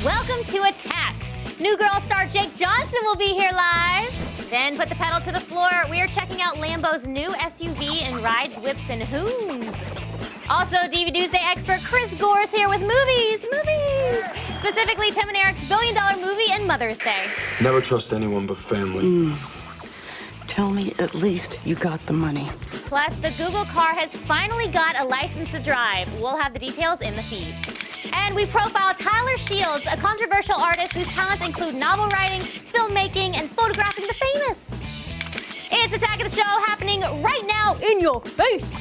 Welcome to Attack. New Girl star Jake Johnson will be here live. Then put the pedal to the floor. We are checking out Lambo's new SUV and rides, whips, and hoons. Also, DVD Tuesday expert Chris Gore is here with movies. Specifically, Tim and Eric's billion-dollar movie and Mother's Day. Never trust anyone but family. Tell me at least you got the money. Plus, the Google car has finally got a license to drive. We'll have the details in the feed. And we profile Tyler Shields, a controversial artist whose talents include novel writing, filmmaking, and photographing the famous. It's Attack of the Show happening right now in your face.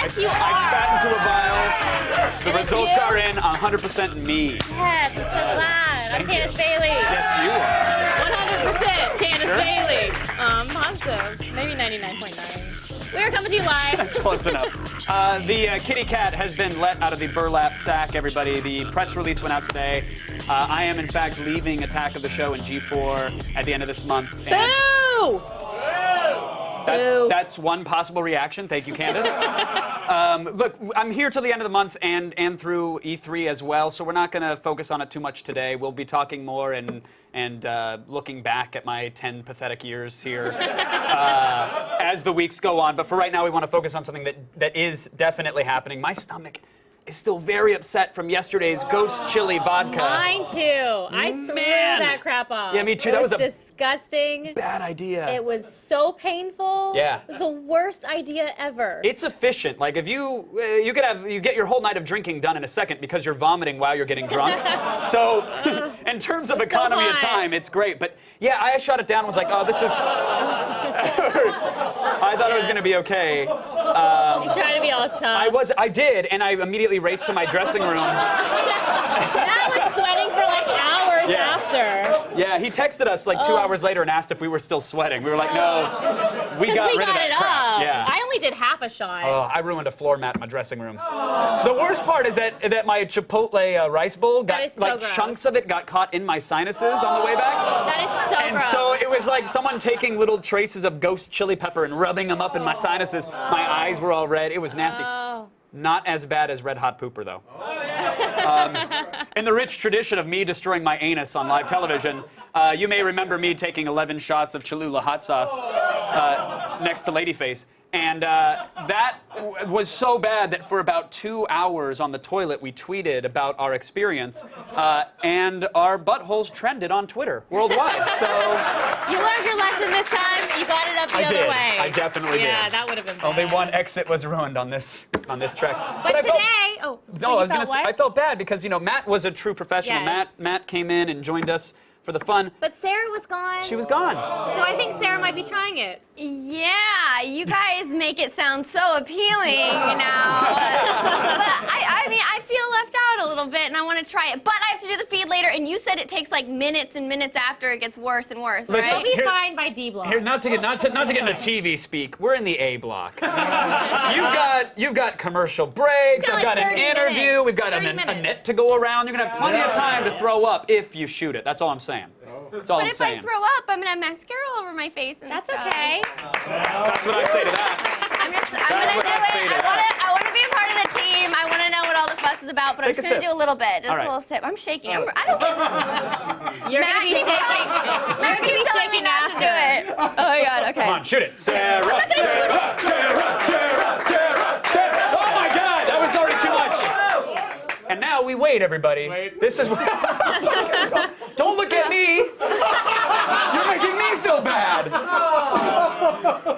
Yes, you are. I spat into a vial. The results are in 100% me. Yes, I'm so glad. I'm Candace Bailey. Yes, you are. 100% Candace Bailey. Positive. Maybe 99.9. We are coming to you live. That's close enough. The kitty cat has been let out of the burlap sack, everybody. The press release went out today. I am, in fact, leaving Attack of the Show in G4 at the end of this month. Boo! That's one possible reaction. Thank you, Candace. Look, I'm here till the end of the month and through E3 as well, so we're not going to focus on it too much today. We'll be talking more and looking back at my 10 pathetic years here as the weeks go on. But for right now, we want to focus on something that is definitely happening. My stomach is still very upset from yesterday's ghost chili vodka. Mine too. I threw that crap off. Yeah, me too. That was a disgusting. Bad idea. It was so painful. Yeah. It was the worst idea ever. It's efficient. Like if you get your whole night of drinking done in a second because you're vomiting while you're getting drunk. So in terms of economy of time, it's great. But yeah, I shot it down and was like, oh, this is. I thought it was gonna be okay. You tried to be all tough. I did, and I immediately raced to my dressing room. Matt was sweating for like hours after. Yeah, he texted us like 2 hours later and asked if we were still sweating. We were like, no, we got rid of that crap. Yeah. I only did half a shot. Oh, I ruined a floor mat in my dressing room. The worst part is that my Chipotle rice bowl got like chunks of it got caught in my sinuses on the way back. That is so gross. And so it was like someone taking little traces of ghost chili pepper and rubbing them up in my sinuses. My eyes were all red. It was nasty. Not as bad as Red Hot Pooper, though. In the rich tradition of me destroying my anus on live television, you may remember me taking 11 shots of Cholula hot sauce next to Ladyface. And that was so bad that for about 2 hours on the toilet, we tweeted about our experience, and our buttholes trended on Twitter worldwide. So you learned your lesson this time. You got it up the other way. I definitely did. Yeah, that would have been bad. Only one exit was ruined on this trek. But I today, I felt bad because Matt was a true professional. Yes. Matt came in and joined us for the fun. But Sarah was gone. She was gone. So I think Sarah might be trying it. Yeah, you guys make it sound so appealing now. But I mean, I feel left out a little bit, and I want to try it. But I have to do the feed later, and you said it takes like minutes and minutes after it gets worse and worse, Listen, right? We'll be fine by D block. Here, not to get into TV speak. We're in the A block. You've got commercial breaks. Got I've got like an 30 interview. minutes. We've got a 30 minutes. net to go around. You're gonna have plenty of time to throw up if you shoot it. That's all I'm saying. That's all But I'm if saying. I throw up, I'm gonna have mascara all over my face and That's stuff. okay. That's what I say to that. I'm gonna That's do what I say to it. that. I wanna be a part of the team. I wanna know what all the fuss is about, but Take I'm a just gonna sip. do a little bit, just All right. a little sip. I'm shaking. I don't get. You're Matt gonna be keeps shaking. Matt You're gonna be keeps telling me shaking not to do after. it. Oh my God. Okay. Come on, shoot it. Sarah. not gonna shoot it. Sarah. Oh my God, that was already too much. And now we wait, everybody. This is. Don't look at me. You're making me feel bad.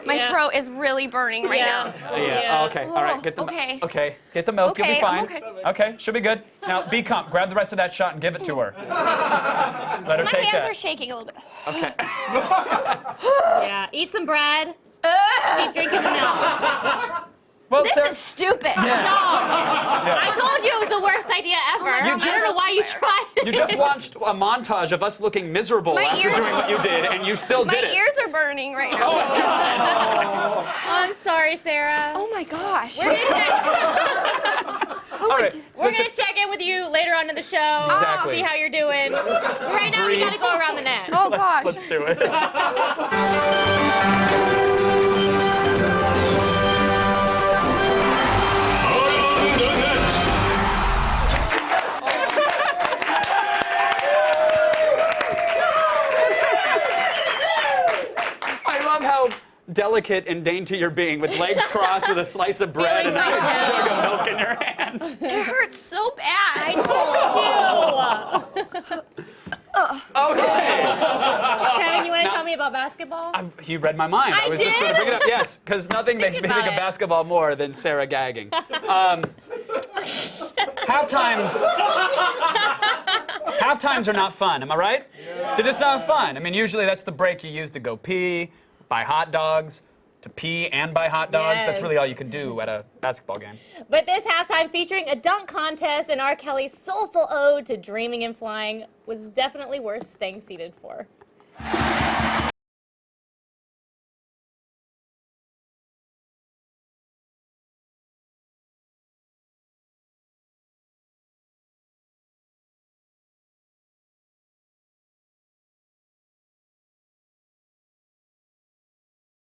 My throat is really burning right now. Yeah. Oh, okay. All right. Get the. Okay. Okay. Get the milk. You'll be Okay, fine. I'm okay. Okay. She'll be good. Now be calm. Grab the rest of that shot and give it to her. Let her My take hands that. are shaking a little bit. Okay. Yeah. Eat some bread. Keep drinking the milk. Well, This is stupid. I told you it was the worst idea ever. I don't know why you tried it. You just watched a montage of us looking miserable My after ears- doing what you did, and you still My did it. ears are burning right now. Oh, I'm sorry, Sarah. Oh my gosh. We're All right. gonna check in with you later on in the show. Exactly. See how you're doing. Right now, we Breathe. gotta go around the net. Oh gosh. Let's do it. I love how delicate and dainty you're being, with legs crossed, with a slice of bread and a Feeling like jug of milk in your hand. It hurts so bad. Okay. Kevin, you wanna tell me about basketball? You read my mind. I was just going to bring it up. Yes, because nothing makes me about think of it. basketball more than Sarah gagging. Halftimes are not fun. Am I right? They're just not fun. I mean, usually that's the break you use to go pee, buy hot dogs, to pee and buy hot dogs. That's Yes. really all you can do at a basketball game. But this halftime, featuring a dunk contest and R. Kelly's soulful ode to dreaming and flying, was definitely worth staying seated for.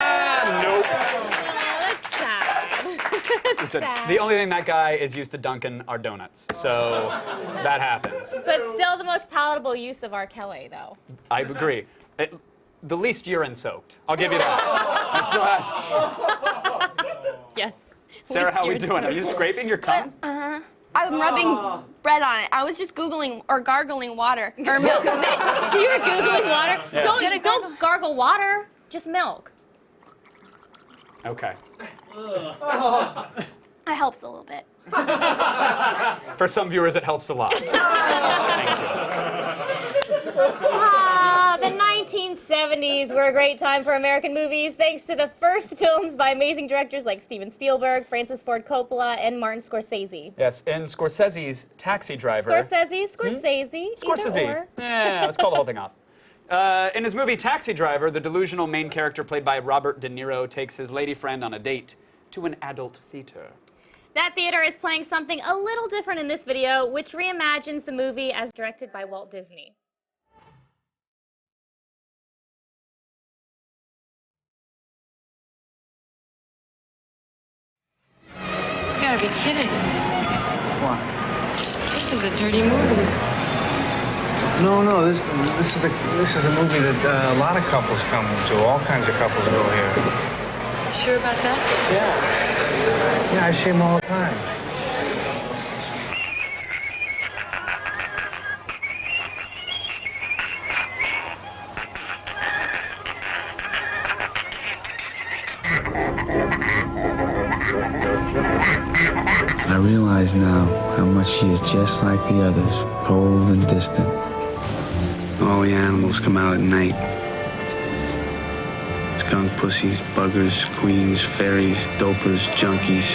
Nope. Oh, that's sad. Listen, sad. the only thing that guy is used to dunking are donuts. So that happens. But still the most palatable use of R. Kelly, though. I agree. The least urine soaked. I'll give you that. That's the last. Yes. Sarah, how we doing? Are you scraping your tongue? I'm rubbing bread on it. I was just Googling or gargling water. Or milk. You were Googling water? Yeah. Don't gargle water, just milk. Okay. That helps a little bit. For some viewers, it helps a lot. Thank you. The 1970s were a great time for American movies, thanks to the first films by amazing directors like Steven Spielberg, Francis Ford Coppola, and Martin Scorsese. Yes, in Scorsese's Taxi Driver. Scorsese, either Scorsese. or. Yeah, let's call the whole thing off. In his movie Taxi Driver, the delusional main character played by Robert De Niro takes his lady friend on a date to an adult theater. That theater is playing something a little different in this video, which reimagines the movie as directed by Walt Disney. You gotta be kidding. What? This is a dirty movie. No, this is a movie that a lot of couples come to. All kinds of couples go here. Sure about that? Yeah, I see them all the time. I realize now how much she is just like the others, cold and distant. All the animals come out at night. Skunk pussies, buggers, queens, fairies, dopers, junkies.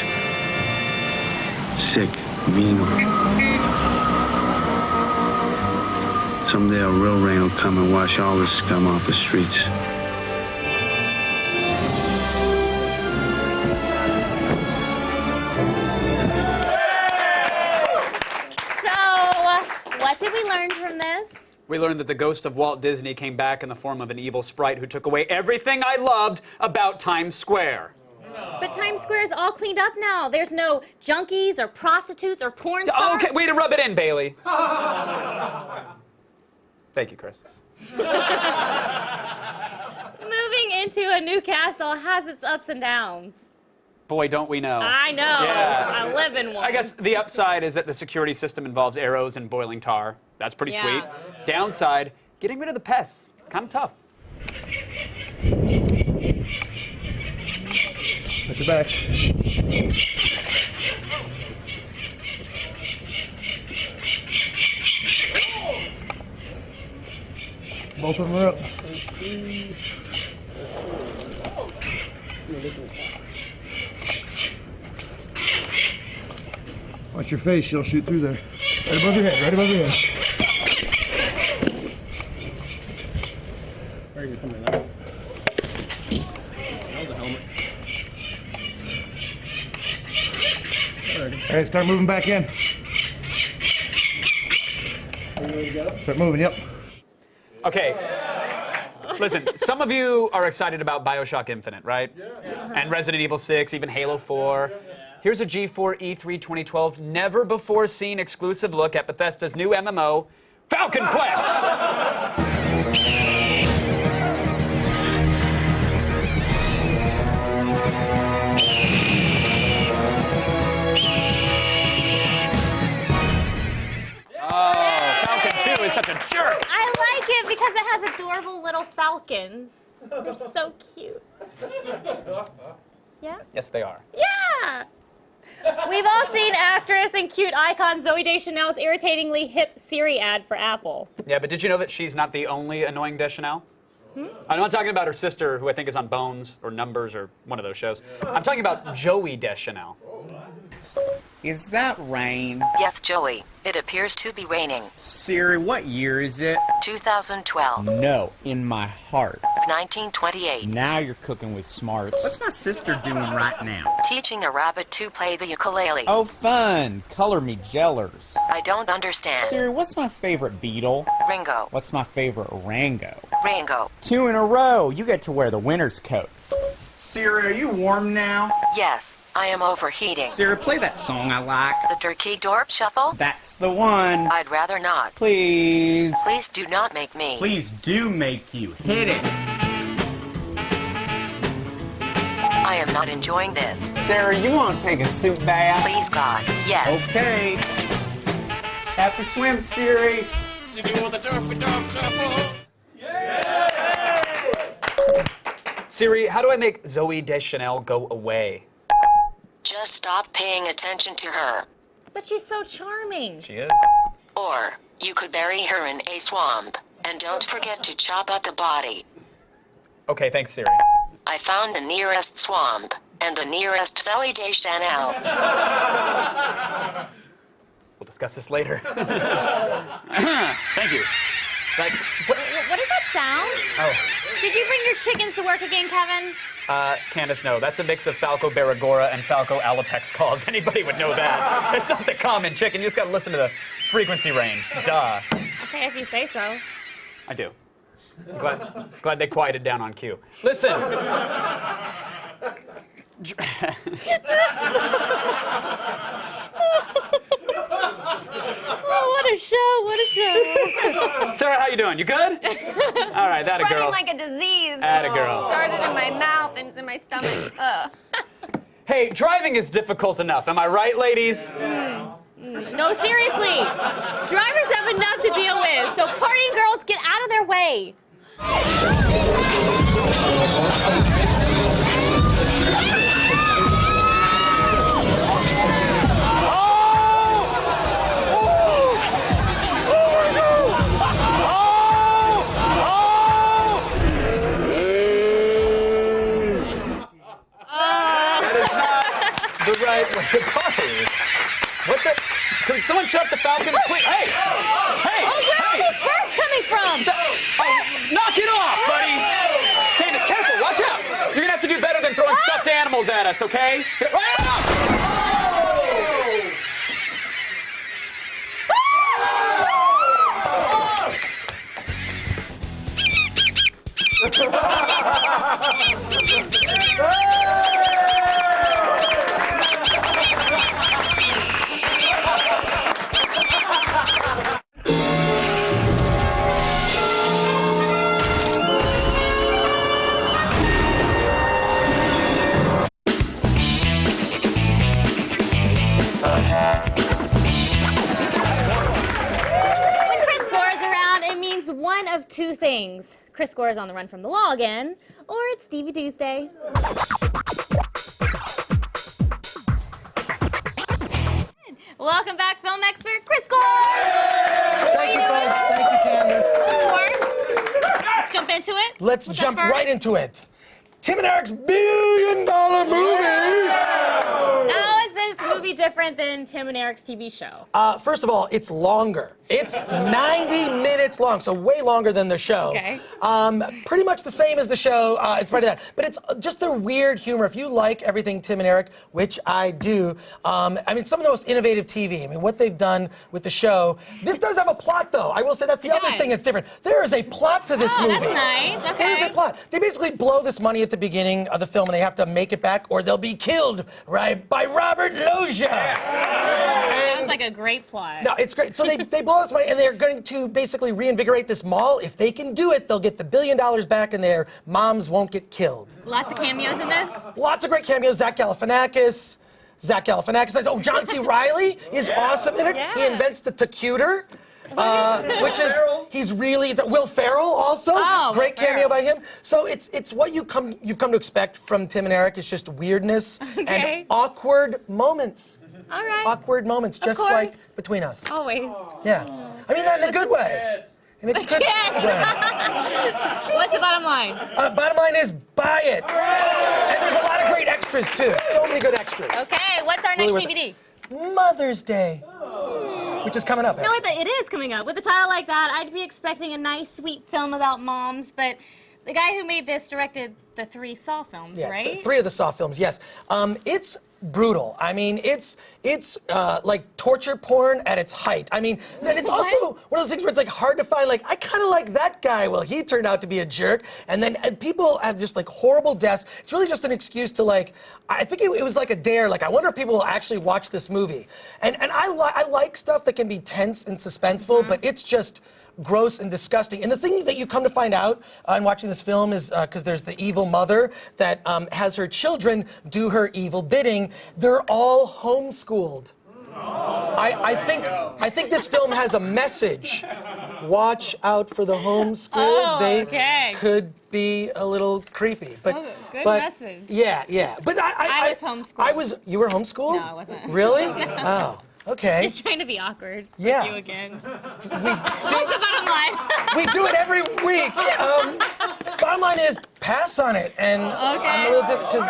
Sick, venal. Someday a real rain will come and wash all this scum off the streets. What did we learn from this? We learned that the ghost of Walt Disney came back in the form of an evil sprite who took away everything I loved about Times Square. But Times Square is all cleaned up now. There's no junkies or prostitutes or porn stars. Okay, way to rub it in, Bailey. Thank you, Chris. Moving into a new castle has its ups and downs. Boy, don't we know. I know. Yeah. I live in one. I guess the upside is that the security system involves arrows and boiling tar. That's pretty sweet. Downside, getting rid of the pests. Kind of tough. Watch your back. Both of them are up. Watch your face, she'll shoot through there. Right above your head, right above your head. Where are you coming up? Hold the helmet. All right, start moving back in. Are you ready to go? Start moving, yep. Okay. Listen, some of you are excited about BioShock Infinite, right? Yeah. And Resident Evil 6, even Halo 4. Here's a G4 E3 2012 never-before-seen exclusive look at Bethesda's new MMO, Falcon Quest! Is such a jerk. I like it because it has adorable little falcons. They're so cute. Yeah? Yes, they are. Yeah! We've all seen actress and cute icon Zooey Deschanel's irritatingly hip Siri ad for Apple. Yeah, but did you know that she's not the only annoying Deschanel? I'm not talking about her sister, who I think is on Bones or Numbers or one of those shows. I'm talking about Joey Deschanel. Is that rain? Yes, Joey. It appears to be raining. Siri, what year is it? 2012. No, in my heart. 1928. Now you're cooking with smarts. What's my sister doing right now? Teaching a rabbit to play the ukulele. Oh, fun. Color me jellers. I don't understand. Siri, what's my favorite beetle? Ringo. What's my favorite Rango? Rango. 2 in a row. You get to wear the winter's coat. Siri, are you warm now? Yes. I am overheating. Siri, play that song I like. The Turkey Dorp Shuffle? That's the one. I'd rather not. Please. Please do not make me. Please do make you. Hit it. I am not enjoying this. Sarah, you want to take a soup bath? Please, God. Yes. Okay. Happy swim, Siri. To do the Turkey Dorp Shuffle. Siri, how do I make Zooey Deschanel go away? Just stop paying attention to her. But she's so charming. She is. Or you could bury her in a swamp. And don't forget to chop up the body. Okay, thanks, Siri. I found the nearest swamp and the nearest Zooey Deschanel. We'll discuss this later. Thank you. That's... What does that sound? Oh. Did you bring your chickens to work again, Kevin? Candace, no. That's a mix of Falco Baragora and Falco Alapex calls. Anybody would know that. It's not the common chicken. You just gotta listen to the frequency range. Duh. Okay, if you say so. I do. I'm glad they quieted down on cue. Listen. Oh, what a show, what a show. Sarah, how you doing? You good? All right, that a girl. Spreading like a disease. Atta girl. Started in my mouth and it's in my stomach. Ugh. Hey, driving is difficult enough. Am I right, ladies? No, seriously. Drivers have enough to deal with, so partying girls, get out of their way. The right way to party. What the? Could someone shut the Falcons, please? Hey! Hey! Oh, where are these birds coming from? Knock it off, buddy! Candace, careful, watch out! You're gonna have to do better than throwing stuffed animals at us, okay? One of two things. Chris Gore is on the run from the law again, or it's Stevie Tuesday. Welcome back, film expert Chris Gore! Thank you, folks. Thank you, Candace. Of course. Let's jump into it. Let's jump right into it. Tim and Eric's $1 billion movie. How is this movie movie different than Tim and Eric's TV show? First of all, it's longer. It's 90 minutes long, so way longer than the show. Okay. Pretty much the same as the show, in spite of that. But it's just the weird humor. If you like everything Tim and Eric, which I do, I mean, some of the most innovative TV. I mean, what they've done with the show. This does have a plot, though. I will say that's the other thing that's different. There is a plot to this movie. That's nice. Okay. There's a plot. They basically blow this money at the beginning of the film, and they have to make it back, or they'll be killed by Robert Loggia. Sounds like a great plot. No, it's great. So they blow this money, and they're going to basically reinvigorate this mall. If they can do it, they'll get the $1 billion back, and their moms won't get killed. Lots of cameos in this? Lots of great cameos. Zach Galifianakis. Oh, John C. Reilly is awesome in it. Yeah. He invents the tacuter. Which is Will Ferrell also great cameo by him. So it's what you've come to expect from Tim and Eric. It's just weirdness and awkward moments. All right. Awkward moments, just like between us. Always. Yeah, I mean that in a good way. In a good way. What's the bottom line? Bottom line is buy it. And there's a lot of great extras too. So many good extras. Okay, what's our next DVD? Mother's Day. Which is coming up. No, it is coming up. With a title like that, I'd be expecting a nice, sweet film about moms, but the guy who made this directed the 3 Saw films, right? 3 of the Saw films, yes. It's brutal. I mean, it's like torture porn at its height. I mean, and it's also one of those things where it's like hard to find, like, I kind of like that guy. Well, he turned out to be a jerk. And then people have just like horrible deaths. It's really just an excuse to like, I think it was like a dare. Like, I wonder if people will actually watch this movie. And I like stuff that can be tense and suspenseful, but it's just gross and disgusting. And the thing that you come to find out in watching this film is because there's the evil mother that has her children do her evil bidding. They're all homeschooled. I think this film has a message. Watch out for the homeschooled. They could be a little creepy. But good message. Yeah. But I was homeschooled. You were homeschooled? No, I wasn't. Really? No. Oh. Okay. Just trying to be awkward. Yeah. With you again. What's the We bottom line? we do it every week. Bottom line is pass on it, and I'm a little because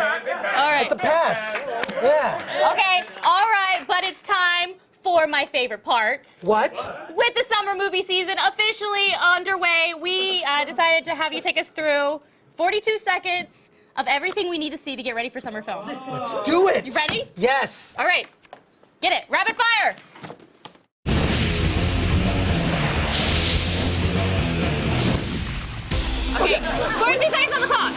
it's a pass. Yeah. Okay. All right. But it's time for my favorite part. What? With the summer movie season officially underway, we decided to have you take us through 42 seconds of everything we need to see to get ready for summer films. Let's do it. You ready? Yes. All right. Get it. Rapid fire. Okay. 42 seconds on the clock.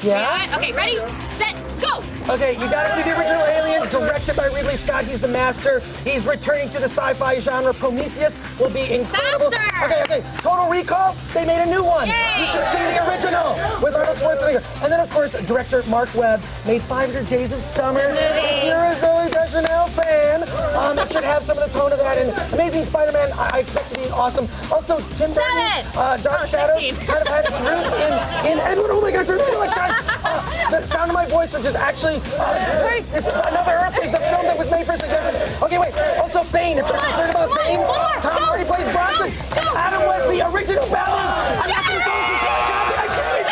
Yeah? Okay, ready, set, go! Okay, you gotta see the original Alien, directed by Ridley Scott. He's the master. He's returning to the sci-fi genre. Prometheus will be incredible. Faster! Okay. Total Recall, they made a new one. Yay! You should see the original with Arnold Schwarzenegger. And then, of course, director Mark Webb made 500 Days of Summer. If you're a Zoe Deschanel fan, it should have some of the tone of that. And Amazing Spider-Man, I expect to be awesome. Also, Tim Burton, Dark Shadows, kind of had its roots in Edward. Oh my gosh, I really like that. The Sound of My Voice, which is actually it's Another Earth, is the film that was made for suggestions. Okay, wait. Also, Bane. If you're concerned about Bane, Tom Hardy plays Bronson. And Adam West, the original Batman. I'm not going to throw this guy copy. I did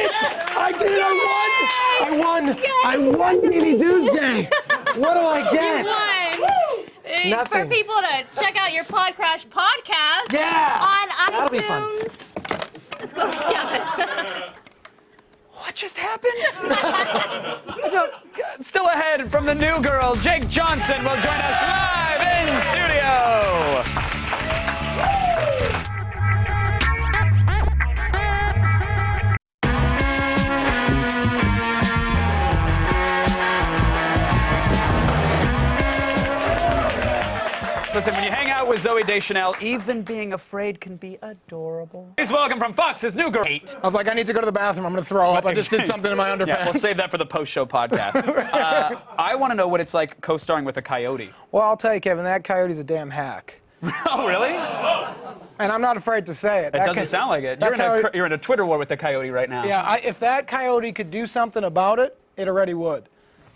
it. I won, Baby Tuesday. What do I get? You won. Nothing. For people to check out your Podcrash podcast on iTunes. That'll be fun. Let's go together. What just happened? So, still ahead from the new girl, Jake Johnson will join us live in studio. Listen, when you hang out with Zoe Deschanel, even being afraid can be adorable. Please welcome from Fox's new girl. I was like, I need to go to the bathroom. I'm going to throw up. I just did something in my underpants. Yeah, we'll save that for the post-show podcast. I want to know what it's like co-starring with a coyote. Well, I'll tell you, Kevin, that coyote's a damn hack. Oh, really? And I'm not afraid to say it. It doesn't sound like it. You're in a Twitter war with the coyote right now. Yeah, if that coyote could do something about it, it already would.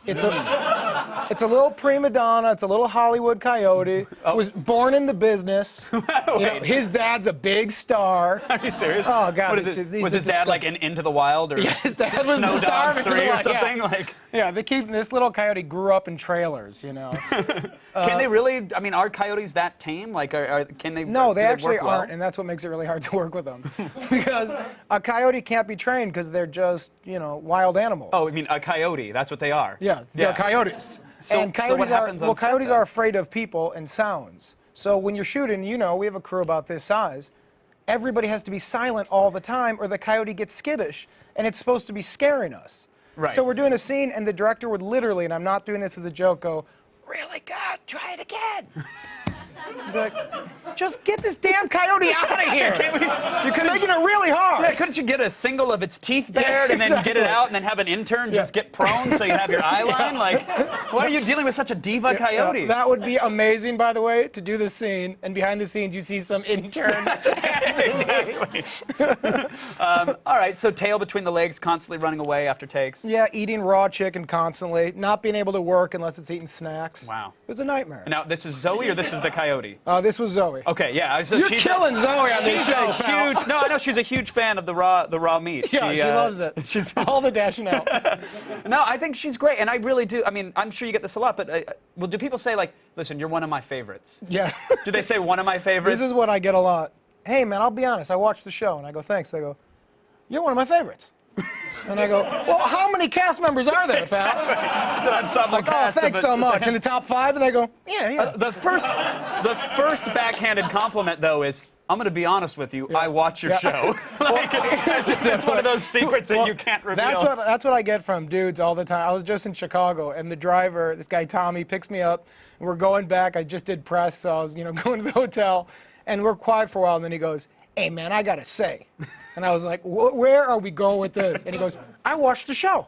It's a... It's a little prima donna. It's a little Hollywood coyote. Was born in the business. You know, his dad's a big star. Are you serious? Oh God! What is it? Was his dad like in Into the Wild or Yeah, his dad was Snow the star Dogs of Into 3 the or Wild, something? yeah. Like, Yeah, they keep this little coyote grew up in trailers. You know. can they really? I mean, are coyotes that tame? Like, can they? No, do they actually work well? aren't, and that's what makes it really hard to work with them. Because a coyote can't be trained because they're just, you know, wild animals. Oh, I mean, a coyote. That's what they are. Yeah, they're coyotes. So, and so what coyotes happens are on set, coyotes then? are afraid of people and sounds. So when you're shooting, you know, we have a crew about this size. Everybody has to be silent all the time, or the coyote gets skittish, and it's supposed to be scaring us. Right. So we're doing a scene, and the director would literally, and I'm not doing this as a joke, go, "Really good, try it again." Be like, just get this damn coyote out of here. It's making it really hard. Yeah, couldn't you get a single of its teeth bared and then get it out and then have an intern just get prone so you have your eye line? Like, why are you dealing with such a diva coyote? That would be amazing, by the way, to do this scene, and behind the scenes you see some intern. Exactly. All right, so tail between the legs, constantly running away after takes. Yeah, eating raw chicken constantly, not being able to work unless it's eating snacks. Wow. It was a nightmare. Now, this is Zoe or this is the coyote? This was Zoe. Okay, yeah. So You're she's killing Zoe on this she's show, a pal. huge. No, I know she's a huge fan of the raw meat. Yeah, she loves it. She's all the Deschanels. No, I think she's great, and I really do. I mean, I'm sure you get this a lot, but well, do people say like, "Listen, you're one of my favorites"? Yeah. Do they say one of my favorites? This is what I get a lot. Hey, man, I'll be honest. I watched the show, and I go, "Thanks." They go, "You're one of my favorites." And I go, "Well, how many cast members are there, pal?" It's an ensemble Like, cast. "Oh, thanks so much." In the top 5, and I go, "Yeah." The first backhanded compliment though is, I'm going to be honest with you. I watch your show. Like, it's one of those secrets that you can't reveal. That's what I get from dudes all the time. I was just in Chicago, and the driver, this guy Tommy, picks me up, and we're going back. I just did press, so I was, you know, going to the hotel, and we're quiet for a while, and then he goes, "Hey, man, I gotta say," and I was like, "Where are we going with this?" And he goes, "I watched the show,"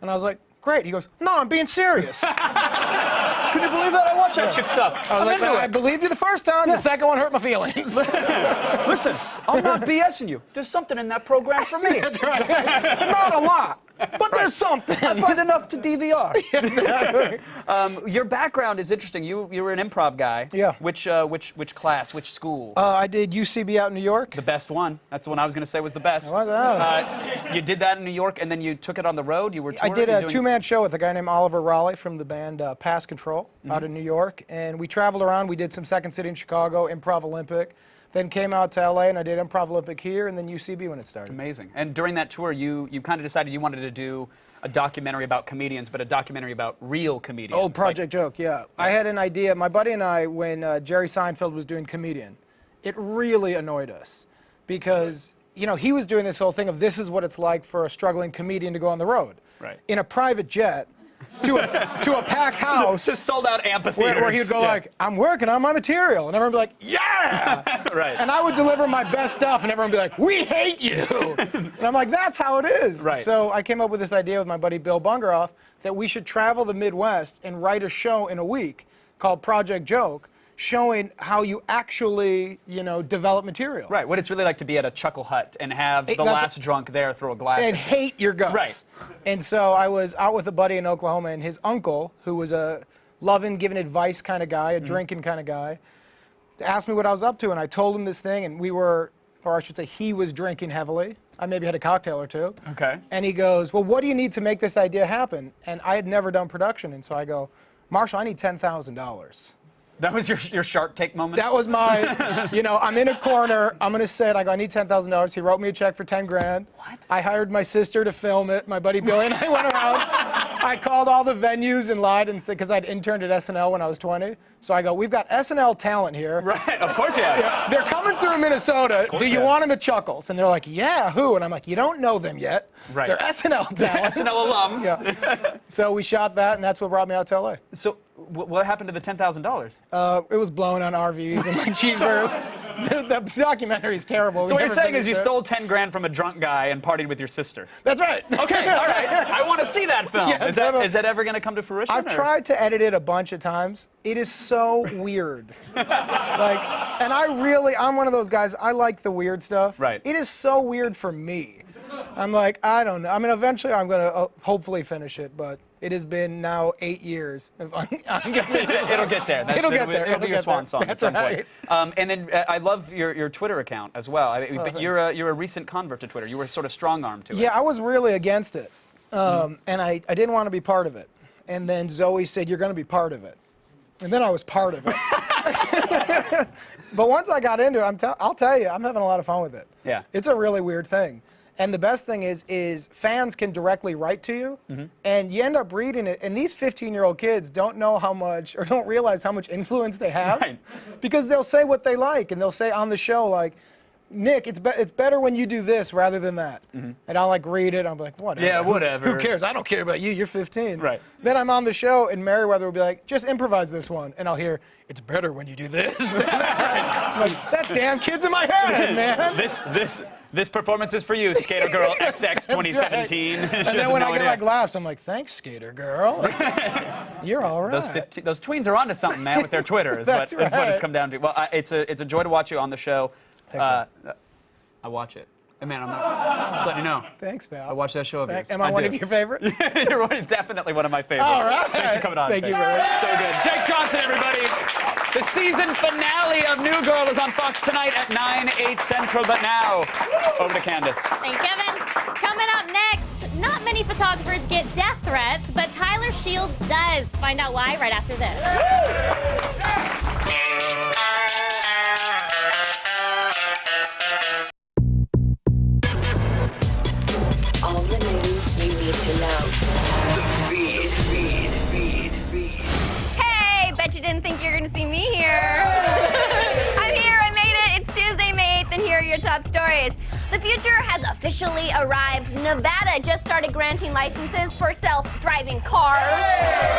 and I was like, "Great." He goes, "No, I'm being serious." Can you believe that? I watch that chick stuff. I was like, into "I believed you the first time. The second one hurt my feelings." Listen, I'm not BSing you. There's something in that program for me. That's right. Not a lot, but there's something. I find enough to DVR. Exactly. Your background is interesting. You were an improv guy. Yeah. Which class? Which school? I did UCB out in New York. The best one. That's the one I was going to say was the best. Wow. You did that in New York, and then you took it on the road. You were touring. I did a two-man show with a guy named Oliver Raleigh from the band Pass Control out in New York, and we traveled around. We did some Second City in Chicago, Improv Olympic, then came out to LA and I did Improv Olympic here, and then UCB when it started. Amazing. And during that tour, you kind of decided you wanted to do a documentary about comedians, but a documentary about real comedians. Oh, Project Joke, yeah. I had an idea. My buddy and I, when Jerry Seinfeld was doing Comedian, it really annoyed us because, you know, he was doing this whole thing of this is what it's like for a struggling comedian to go on the road. Right. In a private jet to a packed house. Just sold out amphitheaters. Where he'd go like, "I'm working on my material," and everyone would be like, "Yeah!" Right. And I would deliver my best stuff, and everyone would be like, "We hate you!" And I'm like, "That's how it is." Right. So I came up with this idea with my buddy Bill Bungeroth that we should travel the Midwest and write a show in a week called Project Joke, showing how you actually, you know, develop material. Right, what it's really like to be at a Chuckle Hut and have the last drunk there throw a glass and at you. hate your guts. Right. And so I was out with a buddy in Oklahoma, and his uncle, who was a loving, giving advice kind of guy, a drinking kind of guy, asked me what I was up to, and I told him this thing, and we were, or I should say he was drinking heavily. I maybe had a cocktail or two. Okay. And he goes, "Well, what do you need to make this idea happen?" And I had never done production, and so I go, "Marshall, I need $10,000. That was your Shark Tank moment? That was my, you know, I'm in a corner, I'm gonna sit, I go, "I need $10,000. He wrote me a check for 10 grand. What? I hired my sister to film it. My buddy Billy and I went around. I called all the venues and lied and said, because I'd interned at SNL when I was 20. So I go, "We've got SNL talent here. Right, of course you have. Yeah, they're coming through Minnesota. Do you want them at Chuckles?" And they're like, "Yeah, who?" And I'm like, "You don't know them yet. Right. They're SNL talent." SNL alums. Yeah. So we shot that, and that's what brought me out to LA. So what happened to the $10,000? It was blown on RVs and like cheeseburger. The documentary is terrible. So what you're saying is you stole 10 grand from a drunk guy and partied with your sister. That's right. Okay, all right. I want to see that film. Yeah, is that ever going to come to fruition? I've tried to edit it a bunch of times. It is so weird. And I'm one of those guys, I like the weird stuff. Right. It is so weird for me. I'm like, I don't know. I mean, eventually I'm going to hopefully finish it, but It has been now 8 years. It'll get there. It'll get there. It'll be your swan song at some right. point. And then I love your Twitter account as well. But you're a recent convert to Twitter. You were sort of strong-armed to it. Yeah, I was really against it. And I didn't want to be part of it. And then Zoe said, you're going to be part of it. And then I was part of it. But once I got into it, I'll tell you, I'm having a lot of fun with it. Yeah. It's a really weird thing. And the best thing is fans can directly write to you, and you end up reading it, and these 15-year-old kids don't know how much, or don't realize how much influence they have, because they'll say what they like, and they'll say on the show, like, Nick, it's better when you do this rather than that. And I'll like read it, I'm like, whatever. Yeah, whatever. Who cares? I don't care about you, you're 15. Right. Then I'm on the show, and Merriweather will be like, just improvise this one, and I'll hear, it's better when you do this. I'm like, that damn kid's in my head, man. This performance is for you, Skater Girl XX 2017. Right. And then when I get like laughs, I'm like, thanks, Skater Girl. You're all right. Those tweens are onto something, man, with their Twitter. That's what it's come down to. Well, it's a joy to watch you on the show. I watch it. And man, I'm just letting you know. Thanks, pal. I watch that show of yours. Am I one of your favorites? You're definitely one of my favorites. All right. Thanks for coming on. Thank you very much. So good. Jake Johnson, everybody. The season finale of New Girl is on Fox tonight at 9/8 Central. But now, over to Candace. Thanks, Kevin. Coming up next, not many photographers get death threats, but Tyler Shields does. Find out why right after this. All the news you need to know. The feed. Hey, bet you didn't think you were gonna see me here. I'm here, I made it. It's Tuesday, May 8th, and here are your top stories. The future has officially arrived. Nevada just started granting licenses for self-driving cars.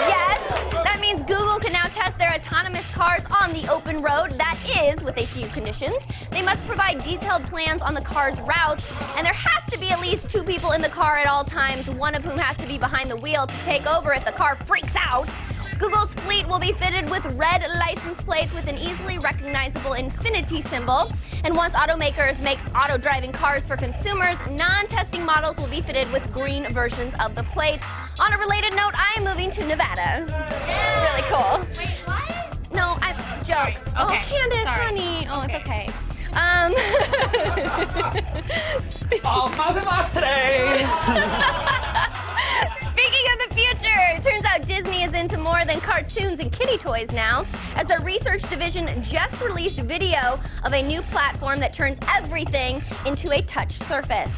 Yes, that means Google can now test their autonomous cars on the open road. That is, with a few conditions. They must provide detailed plans on the car's routes, and there has to be at least 2 people in the car at all times, one of whom has to be behind the wheel to take over if the car freaks out. Google's fleet will be fitted with red license plates with an easily recognizable infinity symbol. And once automakers make auto-driving cars for consumers, non-testing models will be fitted with green versions of the plates. On a related note, I am moving to Nevada. It's really cool. Wait, what? No, jokes. Okay. Oh, Candace, honey. Oh, it's okay. All smiles and laughs today. Speaking of the future, it turns out Disney is into more than cartoons and kitty toys now, as their research division just released video of a new platform that turns everything into a touch surface.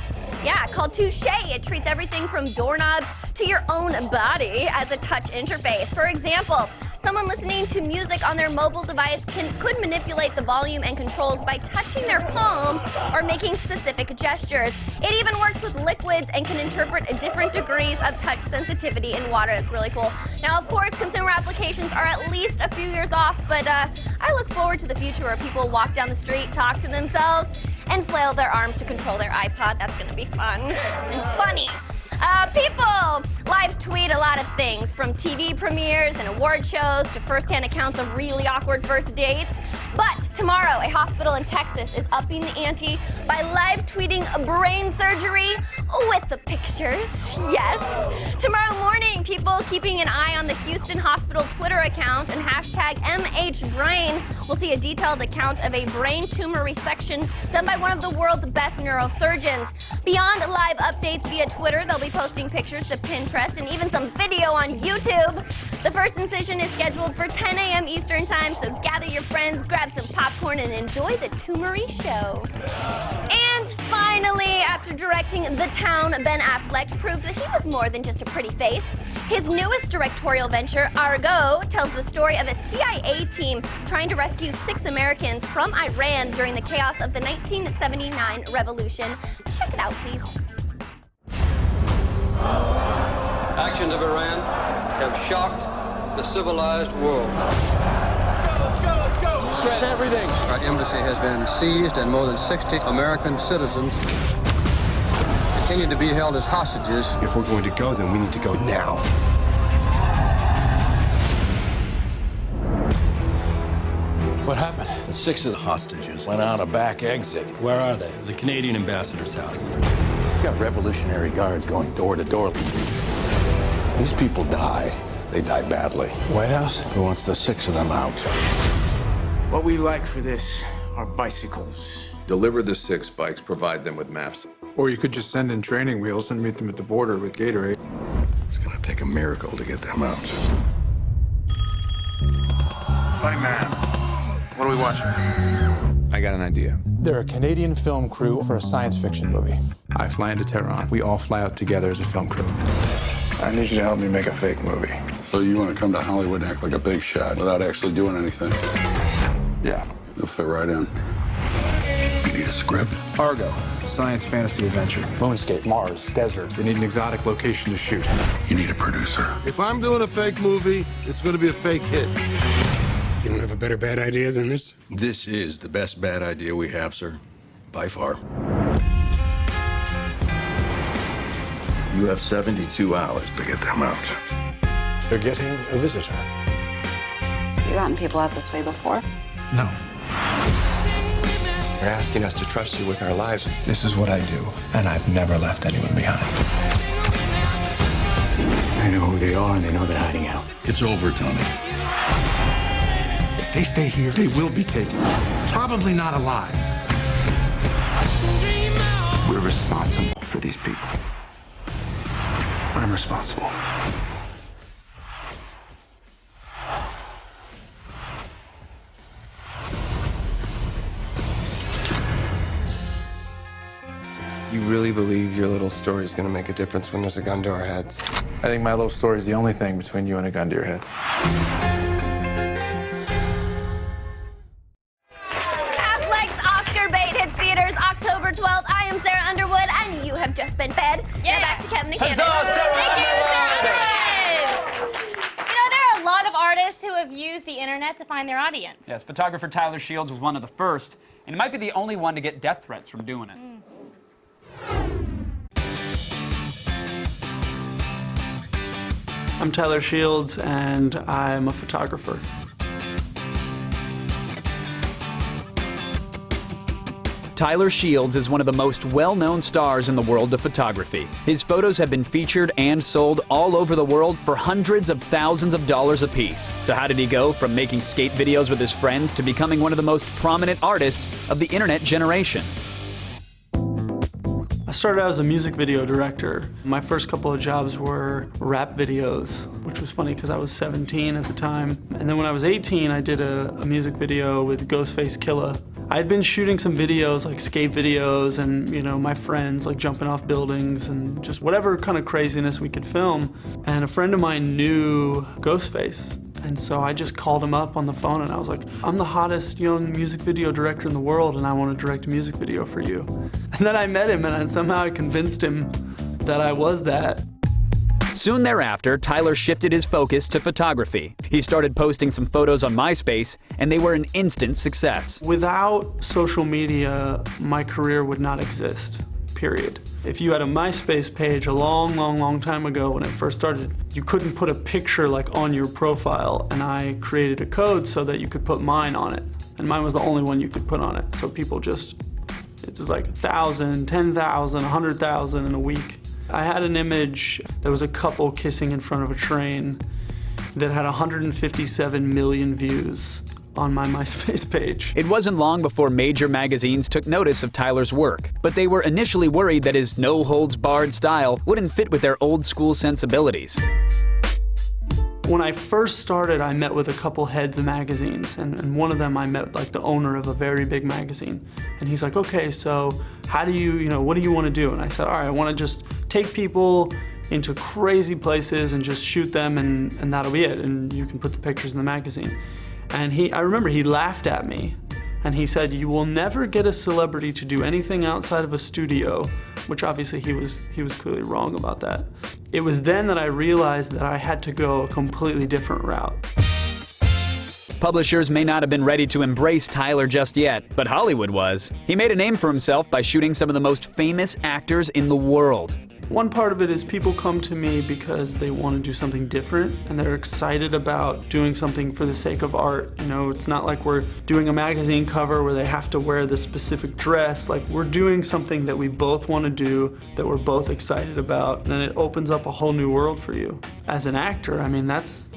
Yeah, called Touche. It treats everything from doorknobs to your own body as a touch interface. For example, someone listening to music on their mobile device could manipulate the volume and controls by touching their palm or making specific gestures. It even works with liquids and can interpret different degrees of touch sensitivity in water. It's really cool. Now, of course, consumer applications are at least a few years off, but I look forward to the future where people walk down the street, talk to themselves, and flail their arms to control their iPod. That's gonna be fun and funny. People live tweet a lot of things, from TV premieres and award shows to first-hand accounts of really awkward first dates. But tomorrow, a hospital in Texas is upping the ante by live tweeting brain surgery with the pictures. Yes. Tomorrow morning, people keeping an eye on the Houston Hospital Twitter account and hashtag MHBrain will see a detailed account of a brain tumor resection done by one of the world's best neurosurgeons. Beyond live updates via Twitter, they'll be posting pictures to Pinterest and even some video on YouTube. The first incision is scheduled for 10 a.m. Eastern Time, so gather your friends, grab some popcorn, and enjoy the Tumory show. And finally, after directing The Town, Ben Affleck proved that he was more than just a pretty face. His newest directorial venture, Argo, tells the story of a CIA team trying to rescue 6 Americans from Iran during the chaos of the 1979 revolution. Check it out, please. Actions of Iran have shocked the civilized world. Let's go! Shred everything. Our embassy has been seized and more than 60 American citizens continue to be held as hostages. If we're going to go, then we need to go now. What happened? 6 of the hostages went out a back exit. Where are they? The Canadian ambassador's house. We've got Revolutionary Guards going door to door. These people die. They die badly. White House? Who wants the 6 of them out? What we like for this are bicycles. Deliver the 6 bikes, provide them with maps. Or you could just send in training wheels and meet them at the border with Gatorade. It's gonna take a miracle to get them out. Buddy man, what are we watching? I got an idea. They're a Canadian film crew for a science fiction movie. I fly into Tehran. We all fly out together as a film crew. I need you to help me make a fake movie. So you want to come to Hollywood and act like a big shot without actually doing anything? Yeah. You'll fit right in. You need a script? Argo, science fantasy adventure. Moonscape, Mars, desert. They need an exotic location to shoot. You need a producer. If I'm doing a fake movie, it's going to be a fake hit. You don't have a better bad idea than this? This is the best bad idea we have, sir. By far. You have 72 hours To get them out. They're getting a visitor. You gotten people out this way before? No. You're asking us to trust you with our lives. This is what I do, and I've never left anyone behind. I know who they are, and they know they're hiding out. It's over, Tony. If they stay here, they will be taken. Probably not alive. We're responsible for these people. I'm responsible. You really believe your little story is going to make a difference when there's a gun to our heads? I think my little story is the only thing between you and a gun to your head. Affleck's Oscar bait hits theaters October 12th. I am Sarah Underwood, and you have just been fed. Yeah. Now back to Kevin and Candace. Huzzah, Sarah Thank you, Sarah Underwood! You know, there are a lot of artists who have used the internet to find their audience. Yes, photographer Tyler Shields was one of the first, and he might be the only one to get death threats from doing it. I'm Tyler Shields, and I'm a photographer. Tyler Shields is one of the most well-known stars in the world of photography. His photos have been featured and sold all over the world for hundreds of thousands of dollars apiece. So how did he go from making skate videos with his friends to becoming one of the most prominent artists of the internet generation? I started out as a music video director. My first couple of jobs were rap videos, which was funny because I was 17 at the time. And then when I was 18, I did a music video with Ghostface Killah. I'd been shooting some videos, like skate videos, and my friends like jumping off buildings and just whatever kind of craziness we could film. And a friend of mine knew Ghostface. And so I just called him up on the phone and I was like, I'm the hottest young music video director in the world and I want to direct a music video for you. And then I met him and somehow I convinced him that I was that. Soon thereafter, Tyler shifted his focus to photography. He started posting some photos on MySpace, and they were an instant success. Without social media, my career would not exist, period. If you had a MySpace page a long time ago when it first started, you couldn't put a picture like on your profile, and I created a code so that you could put mine on it. And mine was the only one you could put on it. So people it was like 1,000, 10,000, 100,000 in a week. I had an image, there was a couple kissing in front of a train that had 157 million views on my MySpace page. It wasn't long before major magazines took notice of Tyler's work, but they were initially worried that his no-holds-barred style wouldn't fit with their old-school sensibilities. When I first started, I met with a couple heads of magazines, and one of them I met like the owner of a very big magazine. And he's like, okay, so how do you, what do you want to do? And I said, all right, I want to just take people into crazy places and just shoot them and that'll be it. And you can put the pictures in the magazine. And I remember he laughed at me and he said, you will never get a celebrity to do anything outside of a studio, which obviously he was clearly wrong about that. It was then that I realized that I had to go a completely different route. Publishers may not have been ready to embrace Tyler just yet, but Hollywood was. He made a name for himself by shooting some of the most famous actors in the world. One part of it is people come to me because they want to do something different and they're excited about doing something for the sake of art. You know, it's not like we're doing a magazine cover where they have to wear this specific dress. Like, we're doing something that we both want to do, that we're both excited about. Then it opens up a whole new world for you. As an actor, I mean, that's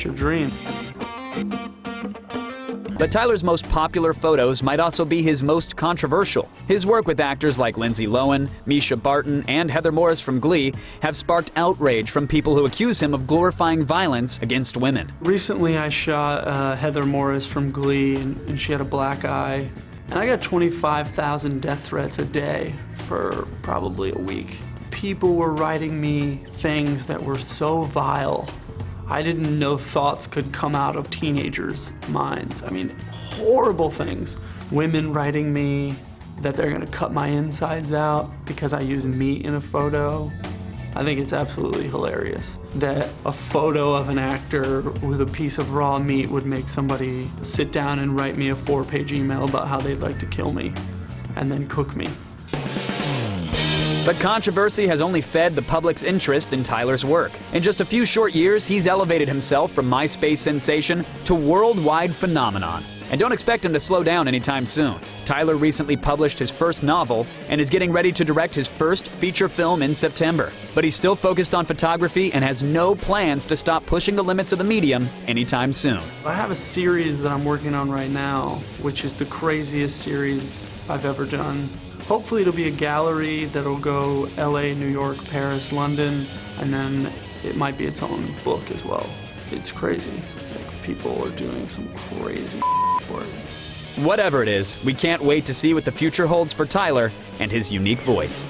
your dream. But Tyler's most popular photos might also be his most controversial. His work with actors like Lindsay Lohan, Misha Barton, and Heather Morris from Glee have sparked outrage from people who accuse him of glorifying violence against women. Recently I shot Heather Morris from Glee, and she had a black eye. And I got 25,000 death threats a day for probably a week. People were writing me things that were so vile. I didn't know thoughts could come out of teenagers' minds. I mean, horrible things. Women writing me that they're gonna cut my insides out because I use meat in a photo. I think it's absolutely hilarious that a photo of an actor with a piece of raw meat would make somebody sit down and write me a 4-page email about how they'd like to kill me and then cook me. But controversy has only fed the public's interest in Tyler's work. In just a few short years, he's elevated himself from MySpace sensation to worldwide phenomenon. And don't expect him to slow down anytime soon. Tyler recently published his first novel and is getting ready to direct his first feature film in September. But he's still focused on photography and has no plans to stop pushing the limits of the medium anytime soon. I have a series that I'm working on right now, which is the craziest series I've ever done. Hopefully it'll be a gallery that'll go LA, New York, Paris, London, and then it might be its own book as well. It's crazy. Like, people are doing some crazy for it. Whatever it is, we can't wait to see what the future holds for Tyler and his unique voice.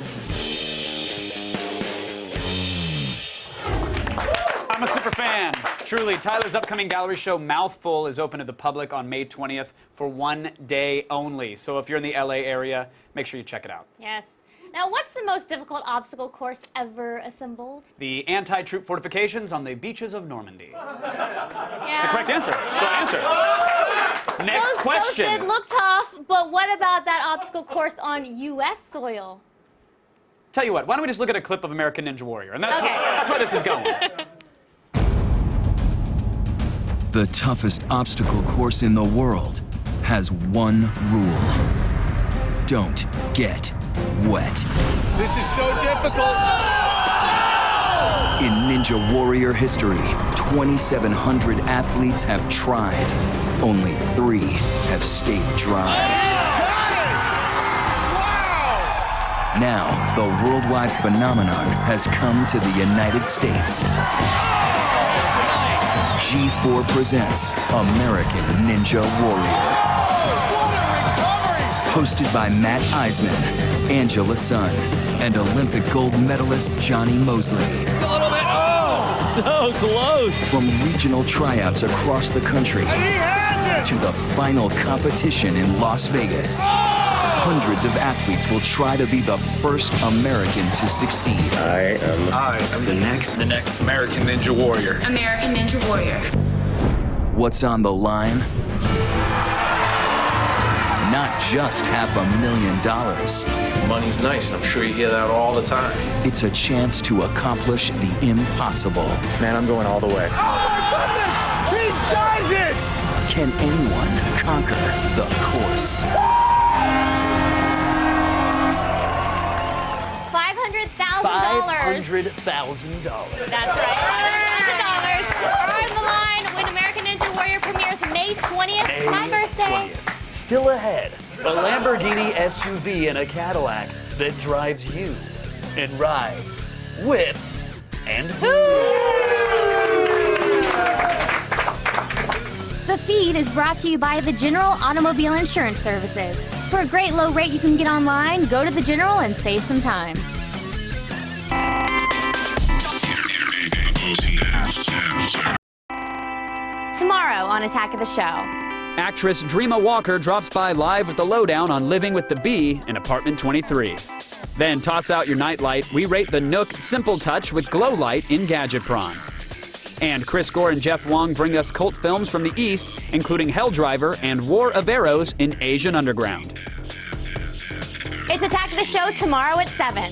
I'm a super fan. Truly, Tyler's upcoming gallery show, Mouthful, is open to the public on May 20th for 1 day only. So if you're in the LA area, make sure you check it out. Yes. Now, what's the most difficult obstacle course ever assembled? The anti-troop fortifications on the beaches of Normandy. Yeah. That's the correct answer. Answer. Next question. Those did look tough, but what about that obstacle course on U.S. soil? Tell you what, why don't we just look at a clip of American Ninja Warrior? And that's where this is going. The toughest obstacle course in the world has one rule. Don't get wet. This is so difficult. In Ninja Warrior history, 2,700 athletes have tried. Only 3 have stayed dry. Now, the worldwide phenomenon has come to the United States. G4 presents American Ninja Warrior. Hosted by Matt Eisman, Angela Sun, and Olympic gold medalist Johnny Mosley. A little bit. Oh, so close. From regional tryouts across the country to the final competition in Las Vegas. Hundreds of athletes will try to be the first American to succeed. I am the next American Ninja Warrior. American Ninja Warrior. What's on the line? Not just $500,000. Money's nice, and I'm sure you hear that all the time. It's a chance to accomplish the impossible. Man, I'm going all the way. Oh my goodness! He does it! Can anyone conquer the course? $500,000. That's right. $500,000 are on the line when American Ninja Warrior premieres May 20th. My birthday. Still ahead, a Lamborghini SUV and a Cadillac that drives you and rides, whips, and The feed is brought to you by the General Automobile Insurance Services. For a great low rate you can get online, go to the General and save some time. Tomorrow on Attack of the Show. Actress Dreama Walker drops by live with the lowdown on living with the bee in apartment 23. Then toss out your nightlight. We rate the Nook Simple Touch with Glow Light in Gadgetron. And Chris Gore and Jeff Wong bring us cult films from the East, including Helldriver and War of Arrows in Asian Underground. It's Attack of the Show tomorrow at 7.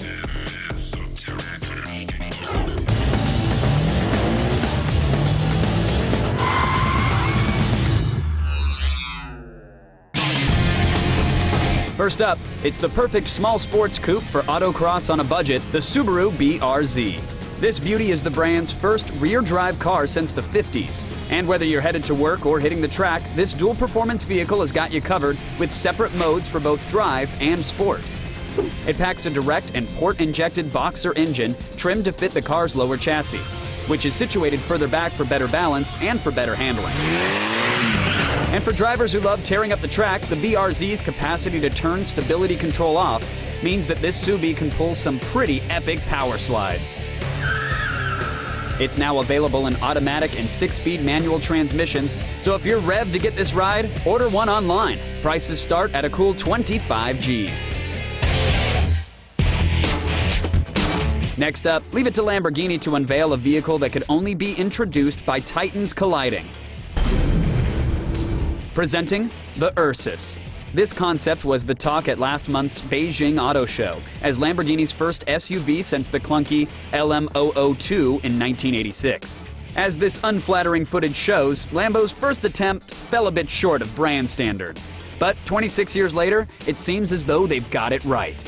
First up, it's the perfect small sports coupe for autocross on a budget, the Subaru BRZ. This beauty is the brand's first rear-drive car since the 50s. And whether you're headed to work or hitting the track, this dual-performance vehicle has got you covered with separate modes for both drive and sport. It packs a direct and port-injected boxer engine trimmed to fit the car's lower chassis, which is situated further back for better balance and for better handling. And for drivers who love tearing up the track, the BRZ's capacity to turn stability control off means that this Subi can pull some pretty epic power slides. It's now available in automatic and 6-speed manual transmissions, so if you're revved to get this ride, order one online. Prices start at a cool 25 G's. Next up, leave it to Lamborghini to unveil a vehicle that could only be introduced by titans colliding. Presenting the Ursus. This concept was the talk at last month's Beijing Auto Show, as Lamborghini's first SUV since the clunky LM002 in 1986. As this unflattering footage shows, Lambo's first attempt fell a bit short of brand standards. But 26 years later, it seems as though they've got it right.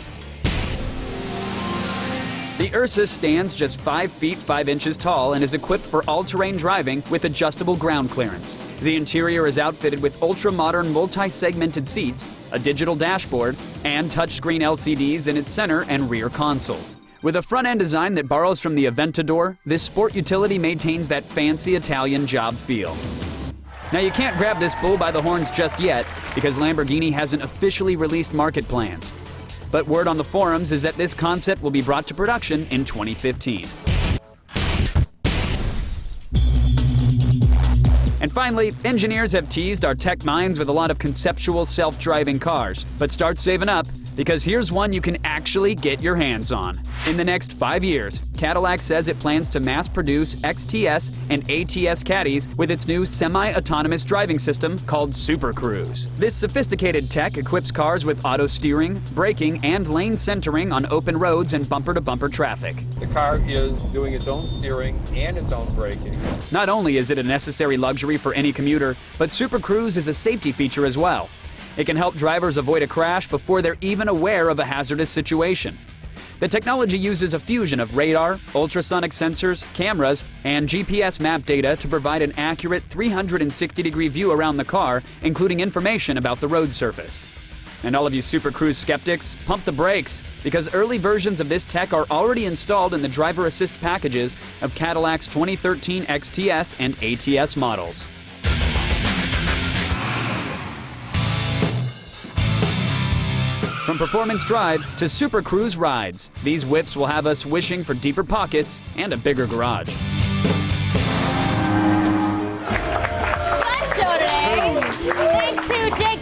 The Ursus stands just 5 feet 5 inches tall and is equipped for all-terrain driving with adjustable ground clearance. The interior is outfitted with ultra-modern multi-segmented seats, a digital dashboard, and touchscreen LCDs in its center and rear consoles. With a front-end design that borrows from the Aventador, this sport utility maintains that fancy Italian job feel. Now you can't grab this bull by the horns just yet because Lamborghini hasn't officially released market plans. But word on the forums is that this concept will be brought to production in 2015. And finally, engineers have teased our tech minds with a lot of conceptual self-driving cars. But start saving up, because here's one you can actually get your hands on. In the next 5 years, Cadillac says it plans to mass-produce XTS and ATS Caddies with its new semi-autonomous driving system called Super Cruise. This sophisticated tech equips cars with auto steering, braking, and lane centering on open roads and bumper-to-bumper traffic. The car is doing its own steering and its own braking. Not only is it a necessary luxury for any commuter, but Super Cruise is a safety feature as well. It can help drivers avoid a crash before they're even aware of a hazardous situation. The technology uses a fusion of radar, ultrasonic sensors, cameras, and GPS map data to provide an accurate 360-degree view around the car, including information about the road surface. And all of you Super Cruise skeptics, pump the brakes, because early versions of this tech are already installed in the driver assist packages of Cadillac's 2013 XTS and ATS models. From performance drives to Super Cruise rides, these whips will have us wishing for deeper pockets and a bigger garage. Fun show today. Thanks to Jake